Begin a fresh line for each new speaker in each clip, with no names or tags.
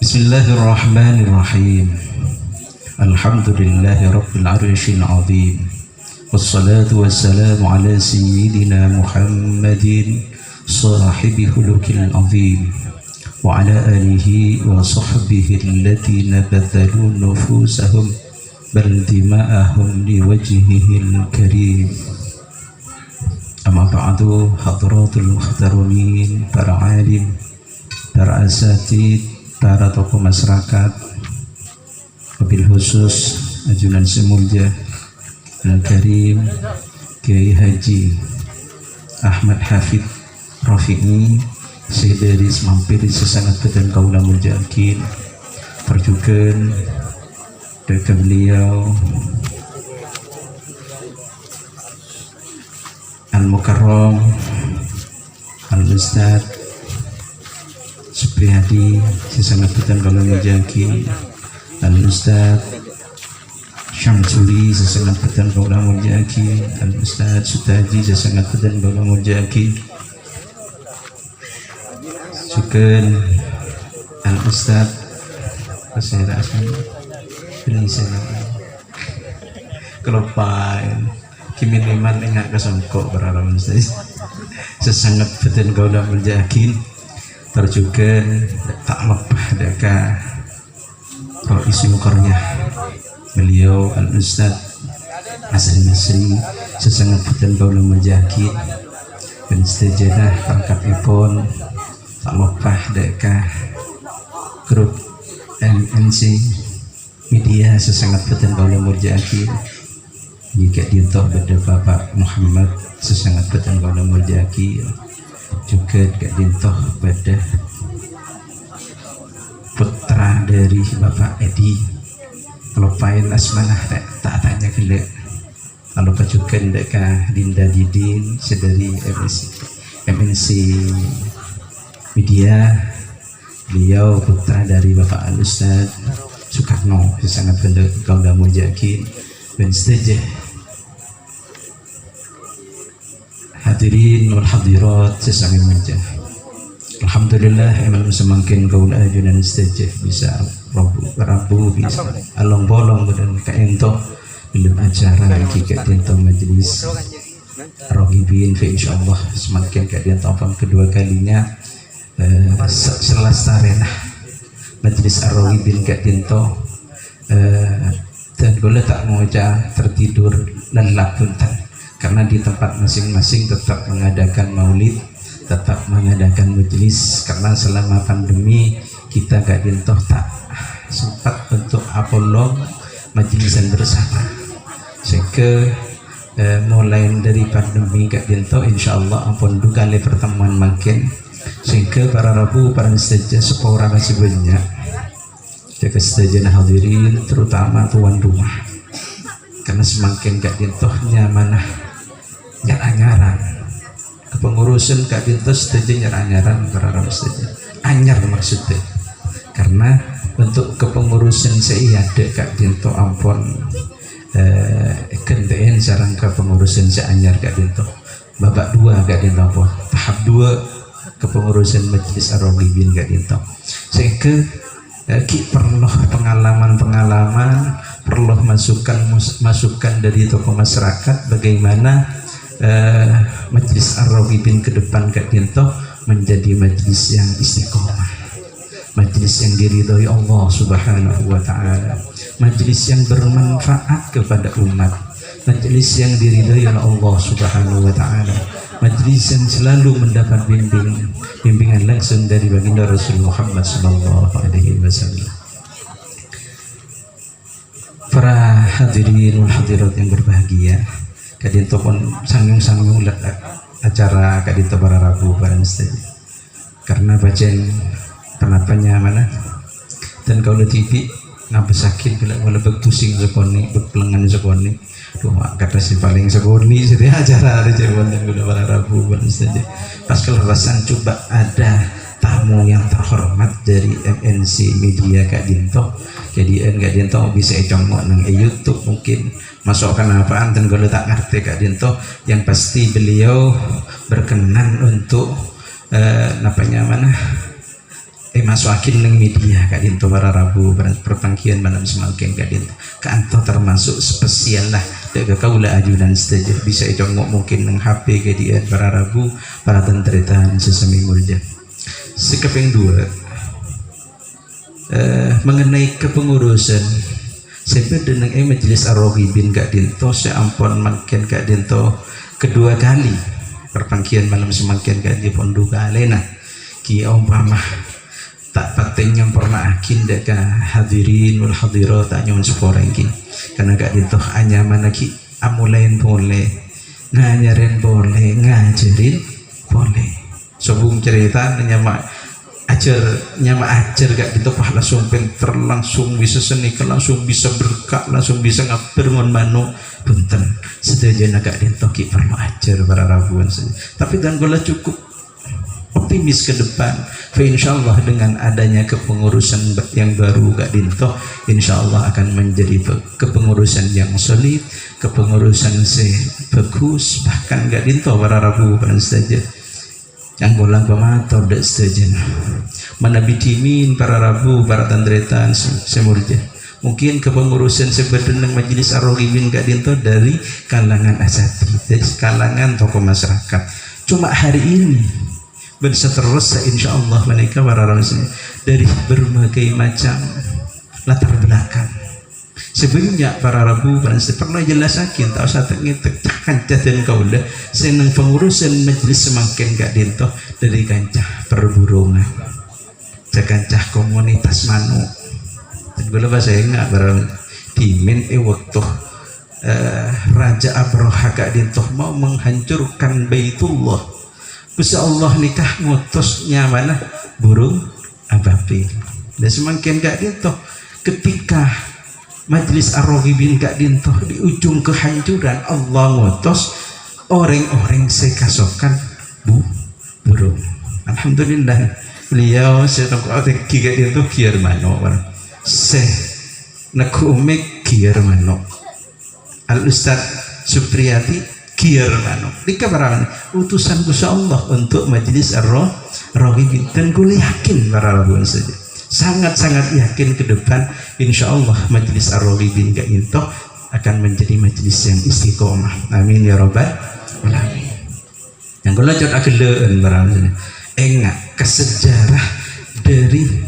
Bismillahirrahmanirrahim. Alhamdulillahi rabbil arsyil azim. Wassalatu wassalamu ala sayyidina Muhammadin sahibi khuluqil azim wa ala alihi wa sahbihi alladziina badzalu nufusahum bal dima'ahum liwajhihil karim. Amma ba'du, hadratul muhtaramin, para alim, para asatid, para tokoh masyarakat, wabil khusus ajunan semulja Al-Karim Kiai Haji Ahmad Hafid Rafi'i sedari semampir sesangat badan kaula mujakin perjukan dekat beliau Al-Mukarram Al-Ustaz Supriyadi sesangat badan kaula mujakin Al-Ustaz Syamsuli sesangat badan kaula mujakin Al-Ustaz Sutaji sesangat badan kaula mujakin Syukur Al-Ustaz Pasir Asmi Beli saya Kelopain Kimin iman ingat kesongkok berharap Ustaz sesangat badan kaula mujakin terjuga tak lepas dekat Roisi Mukarnya beliau Al-Ustaz Azhar Masri sesangat badan kaula mujakin dan sejadah pangkatipun tak lepas dekat grup MNC media sesangat badan kaula mujakin jika diuntuk pada Bapak Muhammad sesangat badan kaula mujakin juga dekat diuntuk pada putra dari Bapak Edi Kelopain Asmanah tak tanya kelak kalau pacukan dekat Dinda Didin sedari MNC media beliau putra dari Bapak Al-Ustaz Soekarno sesangat badan kaula mujakin dan setuju hadirin wal hadirat sesangat mulia. Alhamdulillah emang semakin kaula ajunan setuju bisa Rabu bisa along bolong dan kaento belum acara jika diantar majelis Rohibin fi insyaallah semakin diantar kedua kalinya selesai majelis Ar-Rohibin diantar dan gula tak mau tertidur lelap punten karena di tempat masing-masing tetap mengadakan maulid, tetap mengadakan majelis karena selama pandemi kita gak dintoh tak sempat untuk apolog majelisan bersama sehingga mulai dari pandemi gak dintoh insyaallah ampun duga le pertemuan makin sehingga para rabu para saja sepora masih banyak jaga saja hadirin terutama tuan rumah karena semakin gak dintohnya mana nyarang-nyarang kepengurusan gak dintoh saja nyarang-nyarang para rabu saja anyar maksudnya karena untuk kepengurusan saya ada gak dintoh ampun kenteen sarang kepengurusan saya anyar gak dintoh babak dua gak dintoh apa tahap dua kepengurusan majelis Ar-Rohibin gak dintoh sehingga perlu pengalaman perlu masukan dari tokoh masyarakat bagaimana majelis Ar-Rohibin ke depan gak dintoh menjadi majelis yang istiqomah, majelis yang diridhoi Allah Subhanahu wa taala, majelis yang bermanfaat kepada umat, majelis yang diridhoi oleh Allah Subhanahu wa taala, majelis yang selalu mendapat bimbingan langsung dari baginda Rasul Muhammad sallallahu alaihi wasallam. Para hadirin wal hadirat yang berbahagia, kadinto pun sangyung-sangyung acara kadinto para rabu para mesti karena bacaan penapanya mana dan kalau TV ngapa sakit bila boleh berpusing sekoni berpelengan sekoni cuma kata si paling sekoni jadi acara ada jawaban dan gula para rabu para mesti pas kelepasan coba ada tamu yang terhormat dari MNC Media Kak Dinto jadi Kak Dinto bisa congok nang YouTube mungkin masukkan apaan dan kalau tak ngerti Kak Dinto yang pasti beliau berkenan untuk masukin neng media kak dinto para rabu perpangkian malam semakin kak dinto kanto termasuk spesial lah dek kaulah ajudan saja bisa congok mungkin neng HP ke dia para rabu para tentretan sesami mulja. Sekeping dua mengenai kepengurusan sebenarnya dengan majelis ar-raghibin kak dinto seampun makin kak dinto kedua kali perpangkian malam semakin kak di pondok alena ki umpama tak pateng yang pernah akin deka hadirin wal hadirat tak nyon seporeng ki karena gak dintoh anyaman lagi amulain boleh ngajarin boleh ngajarin boleh sobung cerita nyama ajar gak dintoh pah langsung pinter langsung bisa seni langsung bisa berkah langsung bisa ngaper ngon mano punten sedajana gak dintoh ki perlu ajar para rabuan saja tapi dan gola cukup optimis ke depan. Insyaallah dengan adanya kepengurusan yang baru Kak Dinto, insyaallah akan menjadi kepengurusan yang solid, kepengurusan bagus. Bahkan Kak Dinto para rabu pan saja yang bolang pemator dak saja mana bitimin para rabu para tandretan semurja. Mungkin kepengurusan sebenarnya majelis ar-raghibin Kak Dinto dari kalangan asatidz, dari kalangan tokoh masyarakat. Cuma hari ini bisa terus insyaallah mereka para rasul dari berbagai macam latar belakang. Sebelumnya para rabu pernah jelasakin tak usah ngitek kancah dan kaulah senang pengurusan majelis semakin Kak Dinto dari kancah perburungan kancah komunitas manu dan gue bahasa enggak barang dimin waktu Raja Abroha Kak Dinto mau menghancurkan Baitullah. Bisa Allah nikah ngutusnya mana burung ababil. Dan semakin Kak Dinto ketika majelis ar-raghibin Kak Dinto di ujung kehancuran Allah ngutus orang-orang sekasokan burung. Alhamdulillah beliau sedang ki Kak Dinto kier mano se nakumek kier mano Al Ustaz Supriyati kier mano dikabaran utusan Gusti Allah untuk majelis ar-raghibin dan gue yakin para rabuan saja sangat-sangat yakin ke depan insyaallah majelis ar-raghibin Kak Dinto akan menjadi majelis yang istiqomah amin ya rabbal alamin. Yang gue lanjut ageleen para rabuan enggak kesejarah dari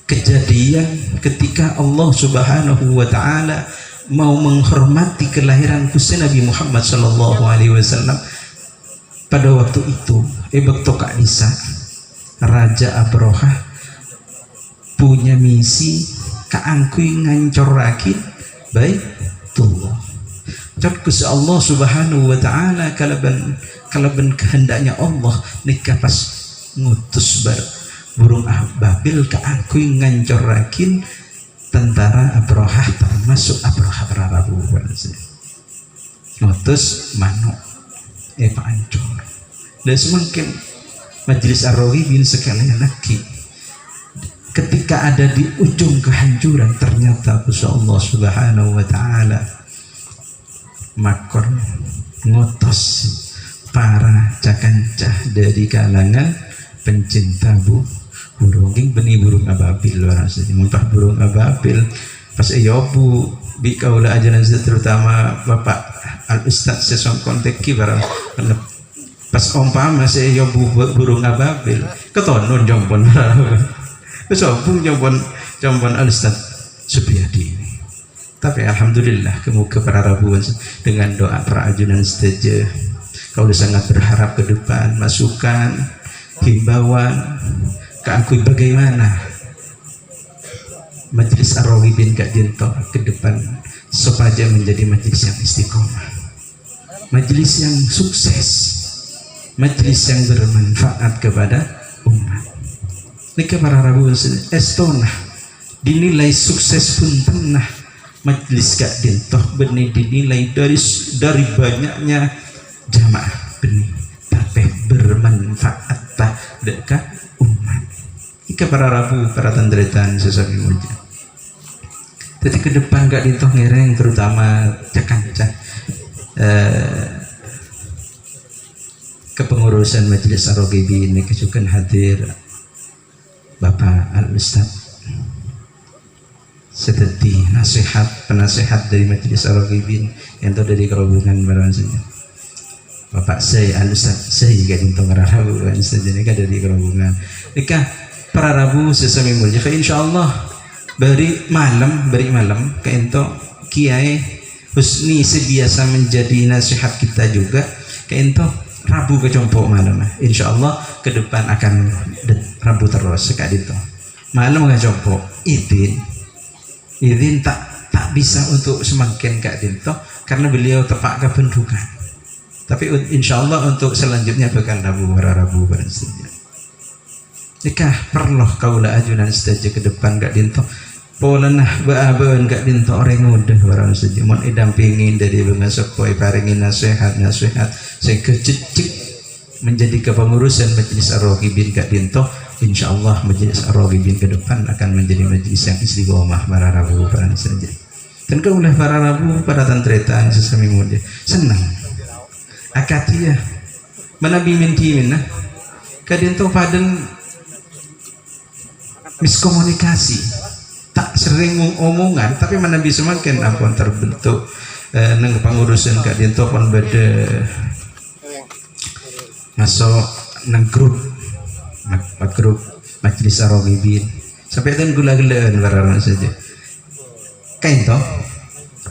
kejadian ketika Allah Subhanahu wa taala mau menghormati kelahiran Gusti Nabi Muhammad sallallahu alaihi wasallam pada waktu itu waktu Kak Nisa Raja Abroha punya misi kaangkui ngancorakin Baitullah cot Gusti Allah Subhanahu wa taala kalaban kehendaknya Allah nikah pas ngutus burung ababil kaangkui ngancorakin tentara Abroha termasuk Abroha Prarabu ngutus manuk pancur dan semakin majelis ar-raghibin sekalian lagi ketika ada di ujung kehancuran ternyata Gusti Allah Subhanahu wa taala makor ngutus para cakancah dari kalangan pencinta burung benih burung ababil rasanya muntah burung ababil pas bu bi kaula ajaran terutama Bapak Al Ustaz sesong konteki barang pas umpama bu burung ababil ketonon jompon kesobung jompon Al Ustaz Supriyadi ini tapi alhamdulillah kemuka para rabuan dengan doa para ajunan saja kaula sangat berharap ke depan masukan himbauan keangkui bagaimana majelis ar-raghibin Kak Dinto ke depan supaya menjadi majelis yang istiqomah, majelis yang sukses, majelis yang bermanfaat kepada umat. Nika para rabu estona dinilai sukses pun pernah majelis Kak Dinto benih dinilai dari banyaknya jamaah benih tapi bermanfaat tak dekat umat. Ika para rabu para tandretan sesami mulia. Jadi ke depan Kak Dinto ngereng terutama cakanca kepengurusan majelis ar-raghibin ini kesukaan hadir Ustaz seperti penasehat dari Majelis Ar-Raghibin yang dari kerobongan barangnya Bapak saya Al-Ustaz saya juga dinto ngarabu Ustaz jadi dari kerobongan nikah para Rabu sesami mulia insyaallah beri malam kento Kiai Husni sebiasa menjadi nasihat kita juga kento Rabu kecompok malam insyaallah ke depan akan Rabu terus sekali itu malam kecompok izin tak bisa untuk semakin Kak Dinto karena beliau tepak kependudukan. Tapi insya Allah untuk selanjutnya bakal Rabu bersedia. Nikah perlu kaulah ajunan saja ke depan Kak Dinto. Polanah baaban Kak Dinto orang muda orang saja. Mohon idampingin dari bunga sepoi paringin nasihat saya kecicik menjadi kepengurusan Majelis Ar-Raghibin Kak Dinto. Insya Allah Majelis Ar-Raghibin ke depan akan menjadi majelis yang istiqomah para Rabu para saja. Dan kaulah para Rabu para tantretan sesami muda senang. Akatia menabi mintimin kadento paden miskomunikasi tak sering omongan tapi menabi semakin ampun terbentuk nang pengurusan kadento pun beda masuk nang grup Majelis Ar-Raghibin sampai dan gula-gulaan barang saja kain toh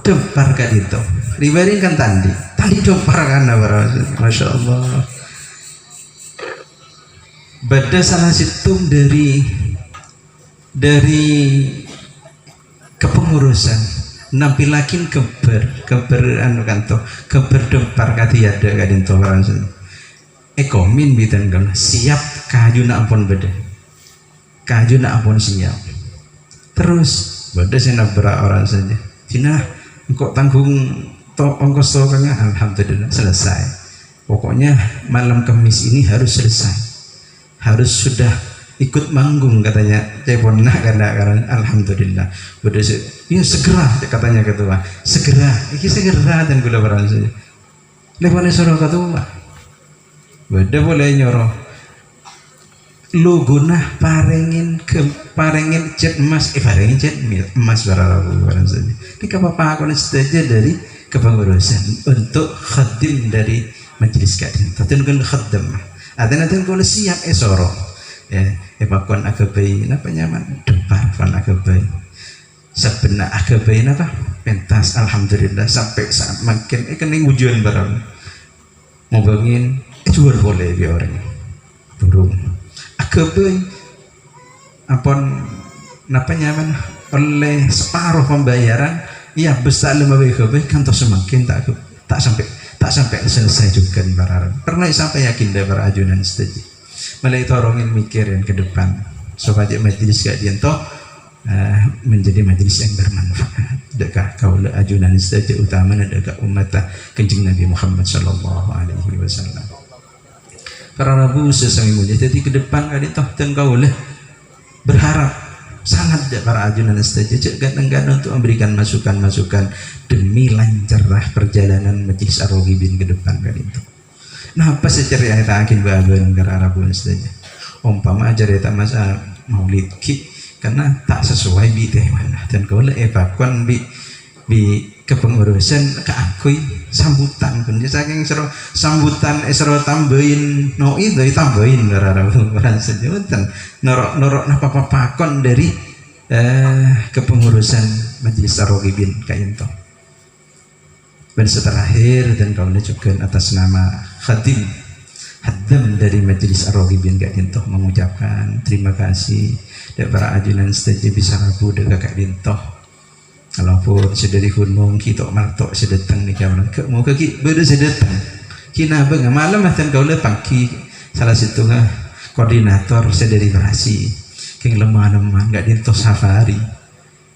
dempar kak itu ribarin kan tadi dempar karena barang Masya Allah bada salah situng dari kepengurusan nampilakin keber anu kanto keber dempar katiada kak itu barang saja ekomin bitan kan siap kahajuna ampun beda kahajuna ampun siap terus beda sih nabrak orang saja Cina kok tanggung ongkos tokanya alhamdulillah selesai pokoknya malam Kamis ini harus selesai harus sudah ikut manggung katanya ceponna karena alhamdulillah beda sih ya segera katanya ketua segera dan gula barang saja lepas suruh ketua beda boleh nyoroh lu guna parengin jet emas parengin jet emas barang saja ini apa aku saja dari kepengurusan untuk khadim dari majelis kadin tapi kan khadim ada kalau siap esoro ya pakon agabai apa nyaman dempar fan agabai sebenar agabai apa pentas alhamdulillah sampai saat makin kening wujuan barang mau bangin jual boleh dia orang burung agabai apon napa nyaman oleh separuh pembayaran iya besar lima agabai kan terus semakin tak sampai selesai juga barang pernah sampai yakin dia berajunan setuju malah itu orangin mikir yang ke depan supaya majelis gak dientoh menjadi majelis yang bermanfaat dekah kaulah ajunan saja utama dekah umat kanjeng Nabi Muhammad sallallahu alaihi wasallam para Rabu sesami mulia jadi ke depan kali toh dan kaulah berharap sangat para ajunan saja kadang-kadang untuk memberikan masukan demi lancarlah perjalanan Majelis Ar-Raghibin ke depan kali itu nah apa secara kita akan bahagian ke Rabu saja umpama cerita masa maulid karena tak sesuai di teh mana dan kaulah evakuan bi kepengurusan keakui sambutan pun saking seru sambutan seru tambahin no itu tambahin barang saja dan norok apa pakon dari kepengurusan Majelis Ar-Raghibin kayak itu dan terakhir dan kaulah juga atas nama khadim dari Majelis Ar-Raghibin kayak itu mengucapkan terima kasih dan para ajunan setuju bisa Rabu dengan Kak Dintoh walaupun sedari gunung kita martok sedetang nih kawan mau ke beda sedetang kina bang malam dan kau lepang ki salah satu koordinator sedari berasi keng lemah Kak Dintoh safari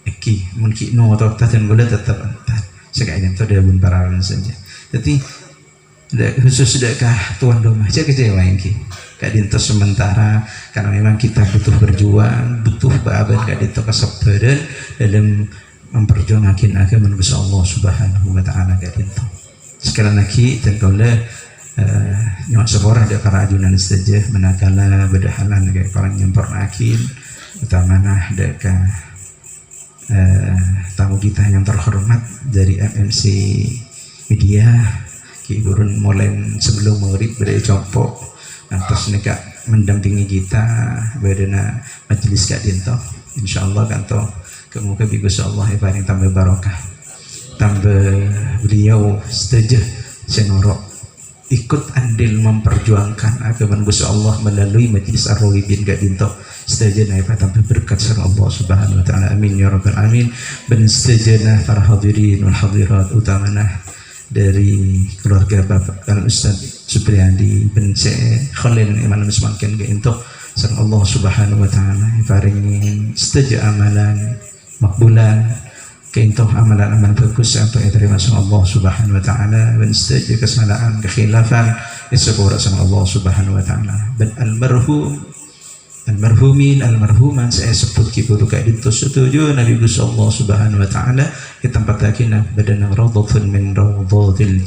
ki mungkin no atau dan boleh tetap antar sekalian itu dia pun para saja jadi khusus sedekah tuan rumah aja kecewa yang ki Kak Dintoh sementara karena memang kita butuh berjuang butuh bahaban Kak Dintoh kesabaran dalam memperjuangkan agama Allah Subhanahu wa taala Kak Dintoh sekali lagi dan kaulah nyawa seorang dari para ajunan saja menakala berdahalan kayak orang yang pernah akin utamanya deka tamu kita yang terhormat dari MMC Media Ki Gurun mulai sebelum murid beri compok antos neka mendampingi kita badana majelis Kak Dinto insyaallah kanto kemuka bi Gusti Allah paling tambah barokah tambah beliau setuju senoro ikut andil memperjuangkan agama Gusti Allah melalui majelis Ar-Rawibin Kak Dinto setuju naik tambah berkat sama Allah Subhanahu wa taala amin ya rabbal alamin ben setuju para hadirin wal hadirat utamanya dari keluarga Bapak Al Ustaz Supriyadi bin Khalil Iman Musmakin Kak Dinto sama Allah Subhanahu wa taala paringin setuju amalan makbulan keintoh amalan-amalan bagus sampai terima sama Allah Subhanahu wa taala dan setuju kesalahan kekhilafan disepura sama Allah Subhanahu wa taala dan almarhumin almarhuman saya sebut kiburu Kak Dinto setuju Nabi Gusti Allah Subhanahu wa taala di tempat akhirnya badana radhatun min radhatil